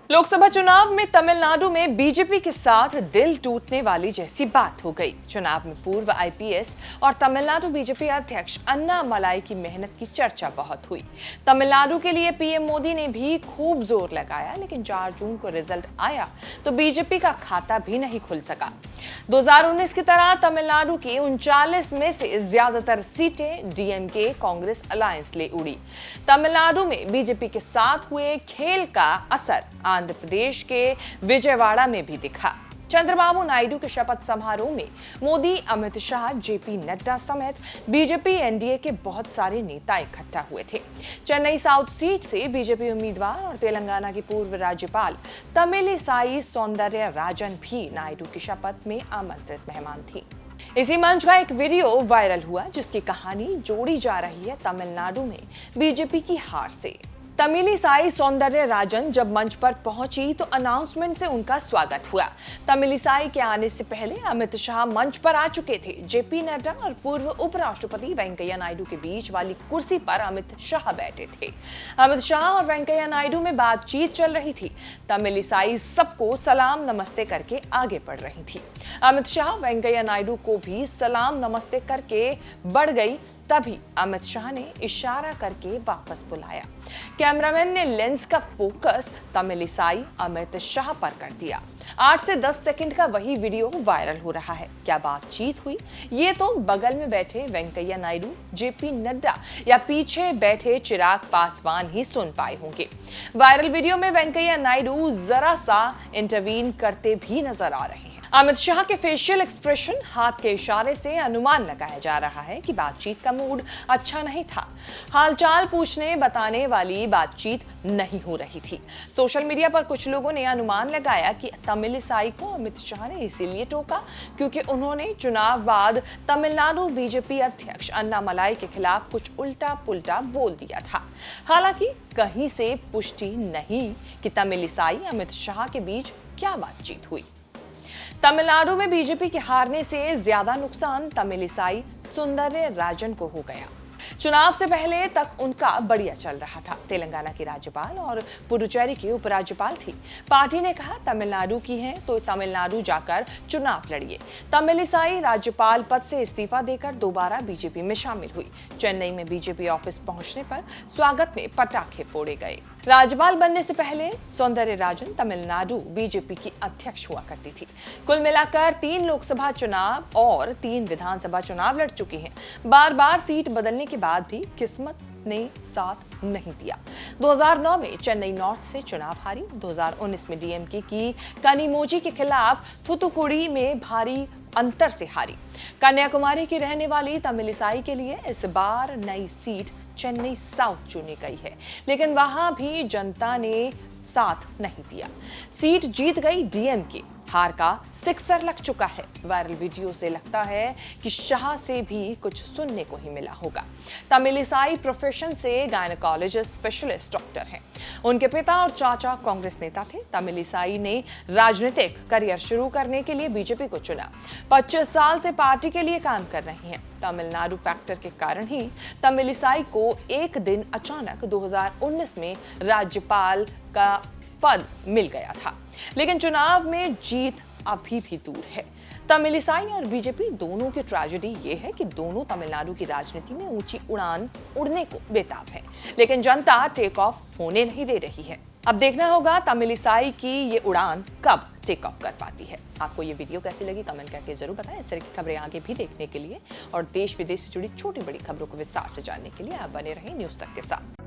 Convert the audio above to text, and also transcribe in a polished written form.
लोकसभा चुनाव में तमिलनाडु में बीजेपी के साथ दिल टूटने वाली जैसी बात हो गई। चुनाव में पूर्व आईपीएस और तमिलनाडु बीजेपी अध्यक्ष अन्नामलाई की मेहनत की चर्चा बहुत हुई। तमिलनाडु के लिए पीएम मोदी ने भी खूब जोर लगाया, लेकिन 4 जून को रिजल्ट आया तो बीजेपी का खाता भी नहीं खुल सका। 2019 की तरह तमिलनाडु की 39 में से ज्यादातर सीटें डीएमके कांग्रेस अलायंस ले उड़ी। तमिलनाडु में बीजेपी के साथ हुए खेल का असर आंध्र प्रदेश के विजयवाड़ा में भी दिखा। चंद्रबाबू नायडू के शपथ समारोह में मोदी, अमित शाह, जेपी नड्डा समेत बीजेपी एनडीए के बहुत सारे नेता इकट्ठा हुए थे। चेन्नई साउथ सीट से बीजेपी उम्मीदवार और तेलंगाना की पूर्व राज्यपाल तमिलिसाई सौंदरराजन भी नायडू की शपथ में आमंत्रित मेहमान थी। इसी मंच का एक वीडियो वायरल हुआ, जिसकी कहानी जोड़ी जा रही है तमिलनाडु में बीजेपी की हार से। तमिलिसाई सौंदरराजन जब मंच पर पहुंची तो अनाउंसमेंट से उनका स्वागत हुआ। तमिलिसाई के आने से पहले अमित शाह मंच पर आ चुके थे। जेपी नड्डा और पूर्व उपराष्ट्रपति वेंकैया नायडू के बीच वाली कुर्सी पर अमित शाह बैठे थे। अमित शाह और वेंकैया नायडू में बातचीत चल रही थी। तमिलिसाई सबको सलाम नमस्ते करके आगे बढ़ रही थी। अमित शाह वेंकैया नायडू को भी सलाम नमस्ते करके बढ़ गई। तभी अमित शाह ने इशारा करके वापस बुलाया। कैमरामैन ने लेंस का फोकस तमिलिसाई अमित शाह पर कर दिया। 8 से 10 सेकंड का वही वीडियो वायरल हो रहा है। क्या बातचीत हुई, ये तो बगल में बैठे वेंकैया नायडू, जेपी नड्डा या पीछे बैठे चिराग पासवान ही सुन पाए होंगे। वायरल वीडियो में वेंकैया नायडू जरा सा इंटरवीन करते भी नजर आ रहे हैं। अमित शाह के फेशियल एक्सप्रेशन, हाथ के इशारे से अनुमान लगाया जा रहा है कि बातचीत का मूड अच्छा नहीं था। हालचाल पूछने बताने वाली बातचीत नहीं हो रही थी। सोशल मीडिया पर कुछ लोगों ने अनुमान लगाया कि तमिलिसाई को अमित शाह ने इसीलिए टोका क्योंकि उन्होंने चुनाव बाद तमिलनाडु बीजेपी अध्यक्ष अन्नामलाई के खिलाफ कुछ उल्टा पुल्टा बोल दिया था। हालांकि कहीं से पुष्टि नहीं कि तमिलिसाई अमित शाह के बीच क्या बातचीत हुई। तमिलनाडु में बीजेपी के हारने से ज्यादा नुकसान तमिलिसाई सौंदरराजन को हो गया। चुनाव से पहले तक उनका बढ़िया चल रहा था। तेलंगाना की राज्यपाल और पुडुचेरी की उपराज्यपाल थी। पार्टी ने कहा तमिलनाडु की हैं तो तमिलनाडु जाकर चुनाव लड़िए। तमिलिसाई राज्यपाल पद से इस्तीफा देकर दोबारा बीजेपी में शामिल हुई। चेन्नई में बीजेपी ऑफिस पहुंचने पर स्वागत में पटाखे फोड़े गए। राज्यपाल बनने से पहले सौंदरराजन तमिलनाडु बीजेपी की अध्यक्ष हुआ करती थी। कुल मिलाकर 3 लोकसभा चुनाव और 3 विधानसभा चुनाव लड़ चुकी हैं। बार बार सीट बदलने के बाद भी किस्मत ने साथ नहीं दिया। 2009 में चेन्नई नॉर्थ से चुनाव हारी। 2019 में डीएमके की कनिमोझी के खिलाफ थूथुकुडी में भारी अंतर से हारी। कन्याकुमारी की रहने वाली तमिलिसाई के लिए इस बार नई सीट चेन्नई साउथ चुनी गई है, लेकिन वहां भी जनता ने साथ नहीं दिया। सीट जीत गई डीएमके। हार का सिक्सर लग चुका है। वायरल वीडियो से लगता है कि शाह से भी कुछ सुनने को ही मिला होगा। तमिलिसाई प्रोफेशन से गायनेकोलॉजिस्ट स्पेशलिस्ट डॉक्टर हैं। उनके पिता और चाचा कांग्रेस नेता थे। तमिलिसाई ने राजनीतिक करियर शुरू करने के लिए बीजेपी को चुना। 25 साल से पार्टी के लिए काम कर रही हैं। तमिलनाडु फैक्टर के कारण ही तमिलिसाई को एक दिन अचानक 2019 में राज्यपाल का पद मिल गया था, लेकिन चुनाव में जीत अभी भी दूर है। तमिलिसाई और बीजेपी दोनों की ट्रेजेडी ये है कि दोनों तमिलनाडु की राजनीति में ऊंची उड़ान उड़ने को बेताब है, लेकिन जनता टेक ऑफ होने नहीं दे रही है। अब देखना होगा तमिलिसाई की ये उड़ान कब टेक ऑफ कर पाती है। आपको ये वीडियो कैसी लगी कमेंट करके जरूर बताएं। इस तरह की खबरें आगे भी देखने के लिए और देश विदेश से जुड़ी छोटी बड़ी खबरों को विस्तार से जानने के लिए आप बने रहें न्यूज़ तक के साथ।